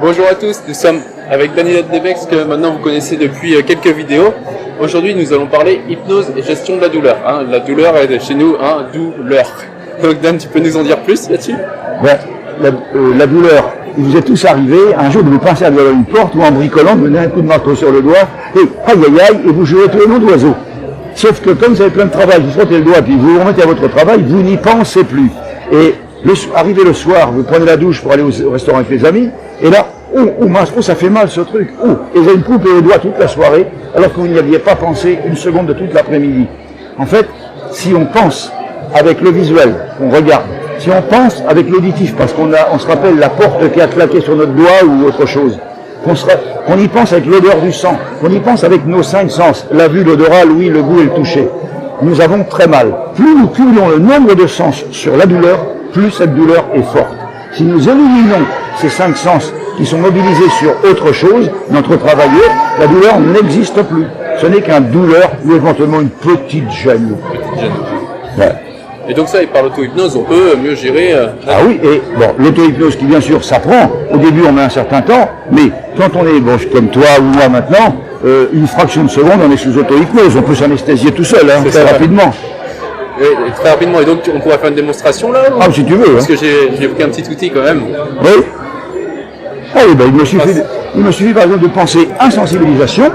Bonjour à tous, nous sommes avec Daniel Debex que maintenant vous connaissez depuis quelques vidéos. Aujourd'hui nous allons parler hypnose et gestion de la douleur. La douleur est chez nous douleur. Donc Dan, tu peux nous en dire plus là-dessus? La douleur, il vous est tous arrivé un jour de vous pincer à une porte ou en bricolant, de donner un coup de marteau sur le doigt et aïe aïe aïe et vous jouez tous les noms d'oiseaux. Sauf que comme vous avez plein de travail, vous frottez le doigt et puis vous vous remettez à votre travail, vous n'y pensez plus. Et arrivé le soir, vous prenez la douche pour aller au restaurant avec les amis, et là, mince, ça fait mal ce truc, et vous avez une coupe et le doigt toute la soirée, alors que vous n'y aviez pas pensé une seconde de toute l'après-midi. En fait, si on pense avec le visuel, on regarde, si on pense avec l'auditif, parce qu'on se rappelle la porte qui a claqué sur notre doigt ou autre chose, qu'on y pense avec l'odeur du sang, qu'on y pense avec nos 5 sens, la vue, l'odorat, l'ouïe, le goût et le toucher, nous avons très mal. Plus nous cumulons le nombre de sens sur la douleur, plus cette douleur est forte. Si nous éliminons ces 5 sens qui sont mobilisés sur autre chose, notre travailleur, la douleur n'existe plus. Ce n'est qu'un douleur ou éventuellement une petite gêne. Ouais. Et donc ça, par l'auto-hypnose, on peut mieux gérer... Ah oui, et bon, l'auto-hypnose qui bien sûr s'apprend, au début on met un certain temps, mais quand on est, comme toi ou moi maintenant, une fraction de seconde on est sous auto-hypnose, on peut s'anesthésier tout seul, très rapidement. Oui, très rapidement, et donc on pourrait faire une démonstration là? Ah, si tu veux. Parce que j'ai pris un petit outil quand même. Oui. Ah oui, il me suffit par exemple de penser insensibilisation,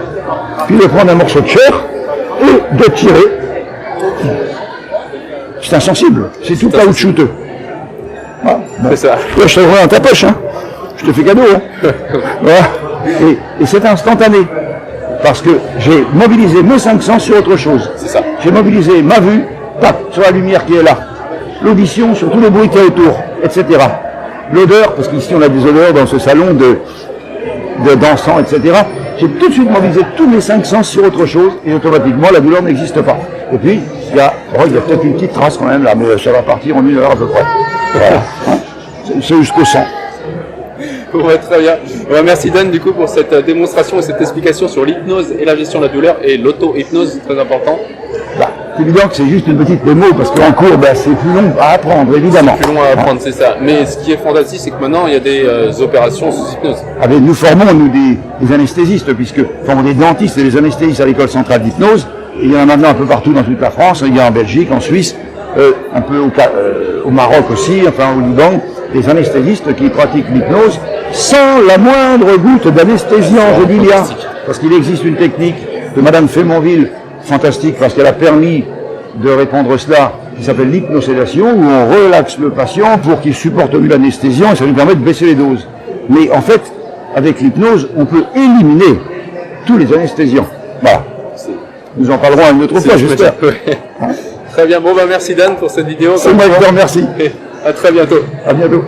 puis de prendre un morceau de chair et de tirer. C'est insensible, c'est tout caoutchouteux. Ah, bon. C'est ça. Ouais, je te le dans ta poche, je te fais cadeau. Voilà. Et c'est instantané, parce que j'ai mobilisé mes 5 sens sur autre chose. C'est ça. J'ai mobilisé ma vue, sur la lumière qui est là, l'audition sur tout le bruit qui est autour, etc. L'odeur, parce qu'ici on a des odeurs dans ce salon d'encens, etc. J'ai tout de suite mobilisé tous mes 5 sens sur autre chose et automatiquement la douleur n'existe pas. Et puis, il y a peut-être une petite trace quand même là, mais ça va partir en 1 heure à peu près. Voilà. C'est jusqu'au sang. Ouais, très bien. Merci Dan du coup pour cette démonstration et cette explication sur l'hypnose et la gestion de la douleur et l'auto-hypnose, très important. C'est évident que c'est juste une petite démo parce qu'en cours, c'est plus long à apprendre, évidemment. C'est plus long à apprendre, c'est ça. Mais ce qui est fantastique, c'est que maintenant, il y a des opérations sous hypnose. Nous formons, des anesthésistes, formons des dentistes et des anesthésistes à l'école centrale d'hypnose. Et il y en a maintenant un peu partout dans toute la France. Il y a en Belgique, en Suisse, un peu au Maroc aussi, enfin au Liban, des anesthésistes qui pratiquent l'hypnose sans la moindre goutte d'anesthésiant, je dis bien. Parce qu'il existe une technique de Madame Fémonville, fantastique, parce qu'elle a permis de répandre cela, qui s'appelle l'hypnosédation, où on relaxe le patient pour qu'il supporte mieux l'anesthésion et ça lui permet de baisser les doses. Mais en fait, avec l'hypnose, on peut éliminer tous les anesthésiants. Voilà. Nous en parlerons une autre fois, j'espère. Très bien. Bon, merci Dan pour cette vidéo. C'est moi qui te remercie. À très bientôt. À bientôt.